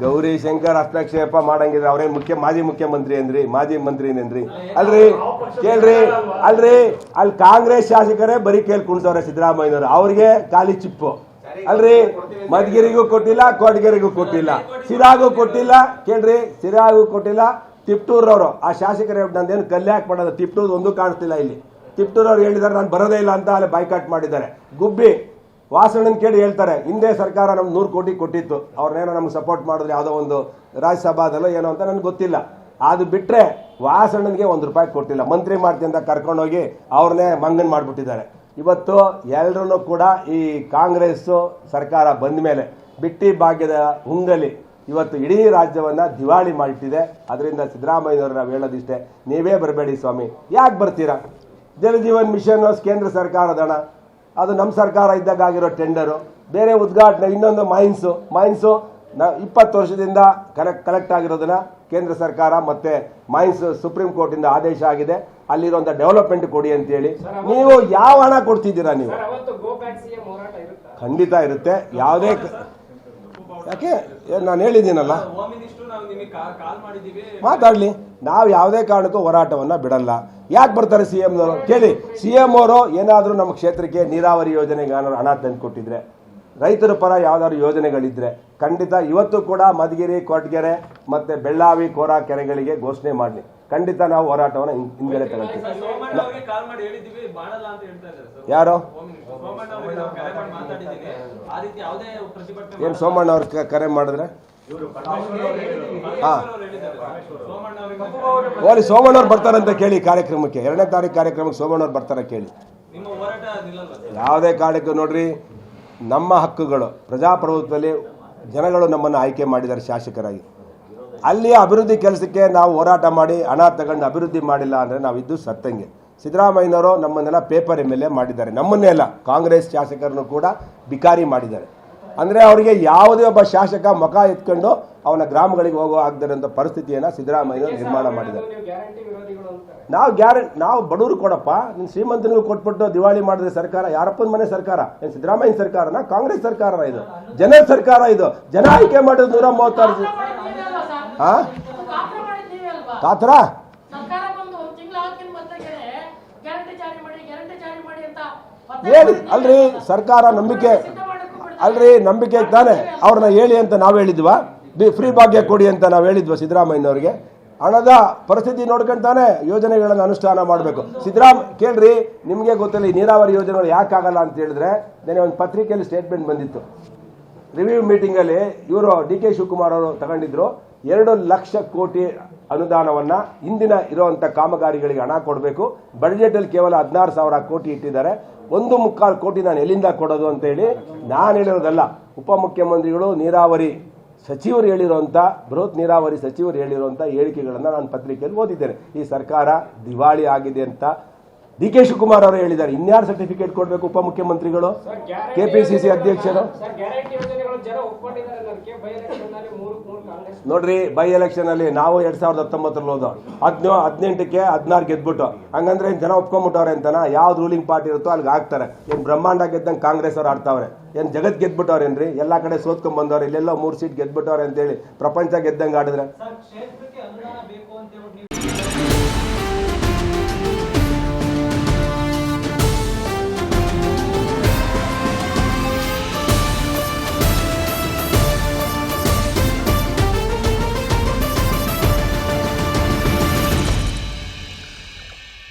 ಗೌರಿಶಂಕರ್ ಹಸ್ತಕ್ಷೇಪ ಮಾಡಂಗಿದ್ರೆ ಅವ್ರೇನ್ ಮಾಜಿ ಮುಖ್ಯಮಂತ್ರಿ ಅಂದ್ರಿ, ಮಾಜಿ ಮಂತ್ರಿನೇನ್ರಿ? ಅಲ್ರಿ ಅಲ್ರಿ ಅಲ್ಲಿ ಕಾಂಗ್ರೆಸ್ ಶಾಸಕರೇ ಬರೀ ಕೇಳಿ ಕುಣಿಸವ್ರೆ ಸಿದ್ದರಾಮಯ್ಯನವರು, ಅವ್ರಿಗೆ ಖಾಲಿ ಚಿಪ್ಪು ಅಲ್ರಿ. ಮಧುಗಿರಿಗೂ ಕೊಟ್ಟಿಲ್ಲ, ಕೊಡಗೇರಿಗೂ ಕೊಟ್ಟಿಲ್ಲ, ಸಿರಾಗೂ ಕೊಟ್ಟಿಲ್ಲ. ಕೇಳ್ರಿ, ಸಿರಾಗೂ ಕೊಟ್ಟಿಲ್ಲ. ತಿಪ್ಟೂರವರು ಆ ಶಾಸಕರೇ ನಂದೇನು ಕಲ್ಯಾಕ್ ಮಾಡೋದು, ತಿಪ್ಟೂರ್ ಒಂದು ಕಾಣಿಸ್ತಿಲ್ಲ ಇಲ್ಲಿ. ತಿಪ್ಟೂರವ್ರು ಹೇಳಿದಾರೆ ನಾನು ಬರೋದೇ ಇಲ್ಲ ಅಂತ ಅಲ್ಲಿ ಬಾಯ್ಕಾಟ್ ಮಾಡಿದ್ದಾರೆ. ಗುಬ್ಬಿ ವಾಸಣ್ಣನ್ ಕೇಳಿ ಹೇಳ್ತಾರೆ, ಹಿಂದೆ ಸರ್ಕಾರ ನಮ್ಗೆ 100 ಕೋಟಿ ಕೊಟ್ಟಿತ್ತು, ಅವ್ರನ್ನೇನೋ ನಮ್ಗೆ ಸಪೋರ್ಟ್ ಮಾಡಿದ್ರೆ ಯಾವುದೋ ಒಂದು ರಾಜ್ಯಸಭಾದಲ್ಲೋ ಏನೋ ಅಂತ ನನಗೆ ಗೊತ್ತಿಲ್ಲ. ಅದು ಬಿಟ್ಟರೆ ವಾಸಣ್ಣನಿಗೆ ₹1 ಕೊಟ್ಟಿಲ್ಲ. ಮಂತ್ರಿ ಮಾಡ್ತೀನಿ ಅಂತ ಕರ್ಕೊಂಡೋಗಿ ಅವ್ರನ್ನೇ ಮಂಗನ್ ಮಾಡಿಬಿಟ್ಟಿದ್ದಾರೆ. ಇವತ್ತು ಎಲ್ಲರೂ ಕೂಡ ಈ ಕಾಂಗ್ರೆಸ್ ಸರ್ಕಾರ ಬಂದ ಮೇಲೆ ಬಿಟ್ಟಿ ಭಾಗ್ಯದ ಹುಂಗಲಿ ಇವತ್ತು ಇಡೀ ರಾಜ್ಯವನ್ನ ದಿವಾಳಿ ಮಾಡಿಟ್ಟಿದೆ. ಅದರಿಂದ ಸಿದ್ದರಾಮಯ್ಯನವರು ನಾವು ಹೇಳೋದಿಷ್ಟೇ, ನೀವೇ ಬರಬೇಡಿ ಸ್ವಾಮಿ. ಯಾಕೆ ಬರ್ತೀರಾ? ಜಲಜೀವನ್ ಮಿಷನ್ ಕೇಂದ್ರ ಸರ್ಕಾರದ ಹಣ, ಅದು ನಮ್ಮ ಸರ್ಕಾರ ಇದ್ದಾಗ ಆಗಿರೋ ಟೆಂಡರು. ಬೇರೆ ಉದ್ಘಾಟನೆ ಇನ್ನೊಂದು ಮೈನ್ಸು 20 ವರ್ಷದಿಂದ ಕಲೆಕ್ಟ್ ಆಗಿರೋದನ್ನ ಕೇಂದ್ರ ಸರ್ಕಾರ ಮತ್ತೆ ಮೈನ್ಸ್ ಸುಪ್ರೀಂ ಕೋರ್ಟ್ ಇಂದ ಆದೇಶ ಆಗಿದೆ, ಅಲ್ಲಿರುವಂತ ಡೆವಲಪ್ಮೆಂಟ್ ಕೊಡಿ ಅಂತ ಹೇಳಿ. ನೀವು ಯಾವ ಹಣ ಕೊಡ್ತಿದ್ದೀರಾ? ನೀವು ಖಂಡಿತ ಇರುತ್ತೆ. ಯಾವುದೇ ಯಾಕೆ ನಾನು ಹೇಳಿದ್ದೀನಲ್ಲ, ಮಾತಾಡ್ಲಿ. ನಾವು ಯಾವುದೇ ಕಾರಣಕ್ಕೂ ಹೋರಾಟವನ್ನ ಬಿಡಲ್ಲ. ಯಾಕೆ ಬರ್ತಾರೆ CM ಅವರು? ಕೇಳಿ, CM ಅವರು ಏನಾದರೂ ನಮ್ಮ ಕ್ಷೇತ್ರಕ್ಕೆ ನೀರಾವರಿ ಯೋಜನೆಗೆ ಹಣ ತಂದು ಕೊಟ್ಟಿದ್ರೆ, ರೈತರ ಪರ ಯಾವ್ದಾದ್ರು ಯೋಜನೆಗಳಿದ್ರೆ ಖಂಡಿತ ಇವತ್ತು ಕೂಡ ಮಧುಗಿರಿ, ಕೊರಟಗೆರೆ ಮತ್ತೆ ಬೆಳ್ಳಾವಿ, ಕೋರಾ ಕೆರೆಗಳಿಗೆ ಘೋಷಣೆ ಮಾಡಲಿ. ಖಂಡಿತ ನಾವು ಹೋರಾಟವನ್ನು ಹಿಂದೆ ತಗೊಳ್ತೀವಿ. ಯಾರು ಏನು ಸೋಮಣ್ಣ ಅವ್ರ ಕರೆ ಮಾಡಿದ್ರೆ ಓಲಿ ಸೋಮಣ್ಣವ್ರು ಬರ್ತಾರಂತ ಕೇಳಿ ಕಾರ್ಯಕ್ರಮಕ್ಕೆ, 2ನೇ ತಾರೀಕು ಕಾರ್ಯಕ್ರಮಕ್ಕೆ ಸೋಮಣ್ಣವ್ರು ಬರ್ತಾರ ಕೇಳಿ. ಯಾವುದೇ ಕಾರಣಕ್ಕೂ ನೋಡ್ರಿ, ನಮ್ಮ ಹಕ್ಕುಗಳು ಪ್ರಜಾಪ್ರಭುತ್ವದಲ್ಲಿ ಜನಗಳು ನಮ್ಮನ್ನು ಆಯ್ಕೆ ಮಾಡಿದ್ದಾರೆ ಶಾಸಕರಾಗಿ. ಅಲ್ಲಿ ಅಭಿವೃದ್ಧಿ ಕೆಲಸಕ್ಕೆ ನಾವು ಹೋರಾಟ ಮಾಡಿ ಹಣ ತಗೊಂಡು ಅಭಿವೃದ್ಧಿ ಮಾಡಿಲ್ಲ ಅಂದರೆ ನಾವಿದ್ದು ಸತ್ತಂಗೆ. ಸಿದ್ದರಾಮಯ್ಯನವರು ನಮ್ಮನ್ನೆಲ್ಲ ಪೇಪರ್ MLA ಮಾಡಿದ್ದಾರೆ, ನಮ್ಮನ್ನೇ ಅಲ್ಲ ಕಾಂಗ್ರೆಸ್ ಶಾಸಕರನ್ನು ಕೂಡ ಬಿಕಾರಿ ಮಾಡಿದ್ದಾರೆ. ಅಂದರೆ ಅವರಿಗೆ ಯಾವುದೇ ಒಬ್ಬ ಶಾಸಕ ಮುಖ ಎತ್ಕೊಂಡು ಅವನ ಗ್ರಾಮಗಳಿಗೆ ಹೋಗೋ ಆಗದಿರೋಂಥ ಪರಿಸ್ಥಿತಿಯನ್ನು ಸಿದ್ದರಾಮಯ್ಯನವರು ನಿರ್ಮಾಣ ಮಾಡಿದ್ದಾರೆ. ನಾವು ಬಡವರು ಕೊಡಪ್ಪ, ನೀನು ಶ್ರೀಮಂತನಿಗೂ ಕೊಟ್ಬಿಟ್ಟು ದಿವಾಳಿ ಮಾಡಿದ್ರೆ ಸರ್ಕಾರ ಯಾರಪ್ಪನ ಮನೆ ಸರ್ಕಾರ? ಏನು ಸಿದ್ದರಾಮಯ್ಯ ಸರ್ಕಾರನ? ಕಾಂಗ್ರೆಸ್ ಸರ್ಕಾರ ಇದು, ಜನರ ಸರ್ಕಾರ ಇದು. ಜನ ಆಯ್ಕೆ ಮಾಡಿದ್ರು 136 ಕಾತರ ಹೇಳಿ ಅಲ್ರಿ. ಸರ್ಕಾರ ನಂಬಿಕೆ ಅಲ್ರಿ, ನಂಬಿಕೆ ತಾನೆ ಅವ್ರನ್ನ ಹೇಳಿ ಅಂತ ನಾವು ಹೇಳಿದ್ವಾ? ಫ್ರೀ ಭಾಗ್ಯ ಕೊಡಿ ಅಂತ ನಾವು ಹೇಳಿದ್ವಾ ಸಿದ್ದರಾಮಯ್ಯನವ್ರಿಗೆ? ಹಣದ ಪರಿಸ್ಥಿತಿ ನೋಡ್ಕೊಂತಾನೆ ಯೋಜನೆಗಳನ್ನು ಅನುಷ್ಠಾನ ಮಾಡಬೇಕು. ಕೇಳ್ರಿ, ನಿಮಗೆ ಗೊತ್ತಿಲ್ಲ ಈ ನೀರಾವರಿ ಯೋಜನೆಗಳು ಯಾಕಾಗಲ್ಲ ಅಂತ ಹೇಳಿದ್ರೆ, ನೆನೆ ಒಂದು ಪತ್ರಿಕೆಯಲ್ಲಿ ಸ್ಟೇಟ್ಮೆಂಟ್ ಬಂದಿತ್ತು. ರಿವ್ಯೂ ಮೀಟಿಂಗಲ್ಲಿ ಇವರು DK ಶಿವಕುಮಾರ್ ಅವರು ತಗೊಂಡಿದ್ರು 2 ಲಕ್ಷ ಕೋಟಿ ಅನುದಾನವನ್ನ ಹಿಂದಿನ ಇರುವಂತ ಕಾಮಗಾರಿಗಳಿಗೆ ಹಣ ಕೊಡಬೇಕು. ಬಜೆಟ್ ಅಲ್ಲಿ ಕೇವಲ 16,000 ಕೋಟಿ ಇಟ್ಟಿದ್ದಾರೆ. 1.25 ಕೋಟಿ ನಾನು ಎಲ್ಲಿಂದ ಕೊಡೋದು ಅಂತ ಹೇಳಿ ನಾನು ಹೇಳಿರೋದಲ್ಲ, ಉಪಮುಖ್ಯಮಂತ್ರಿಗಳು ನೀರಾವರಿ ಸಚಿವರು ಹೇಳಿರುವಂತ, ಬೃಹತ್ ನೀರಾವರಿ ಸಚಿವರು ಹೇಳಿರುವಂತ ಹೇಳಿಕೆಗಳನ್ನ ನಾನು ಪತ್ರಿಕೆಯಲ್ಲಿ ಓದಿದ್ದೇನೆ. ಈ ಸರ್ಕಾರ ದಿವಾಳಿ ಆಗಿದೆ ಅಂತ DK ಶಿವಕುಮಾರ್ ಅವರು ಹೇಳಿದ್ದಾರೆ. ಇನ್ಯಾರು ಸರ್ಟಿಫಿಕೇಟ್ ಕೊಡಬೇಕು? ಉಪಮುಖ್ಯಮಂತ್ರಿಗಳು, KPCC ಅಧ್ಯಕ್ಷರು. ನೋಡ್ರಿ, ಬೈ ಎಲೆಕ್ಷನ್ ಅಲ್ಲಿ ನಾವು 2019 ಹೋದ 18ಕ್ಕೆ 16 ಗೆದ್ಬಿಟ್ಟು, ಹಂಗಂದ್ರೆ ಜನ ಒಪ್ಕೊಂಡ್ಬಿಟ್ಟವ್ರೆ ಅಂತನಾ? ಯಾವ್ದು ರೂಲಿಂಗ್ ಪಾರ್ಟಿ ಇರುತ್ತೋ ಅಲ್ಲಿಗೆ ಹಾಕ್ತಾರೆ. ಏನ್ ಬ್ರಹ್ಮಾಂಡ ಗೆದ್ದಂಗೆ ಕಾಂಗ್ರೆಸ್ ಅವ್ರು ಆಡ್ತಾವ್ರೆ? ಏನ್ ಜಗತ್ ಗೆದ್ಬಿಟ್ಟವ್ರೇನ್ರಿ? ಎಲ್ಲಾ ಕಡೆ ಸೋತ್ಕೊಂಡ್ ಬಂದವ್ರೆ, ಇಲ್ಲೆಲ್ಲ 3 ಸೀಟ್ ಗೆದ್ಬಿಟ್ಟವ್ರೆ ಅಂತೇಳಿ ಪ್ರಪಂಚ ಗೆದ್ದಂಗೆ ಆಡಿದ್ರೆ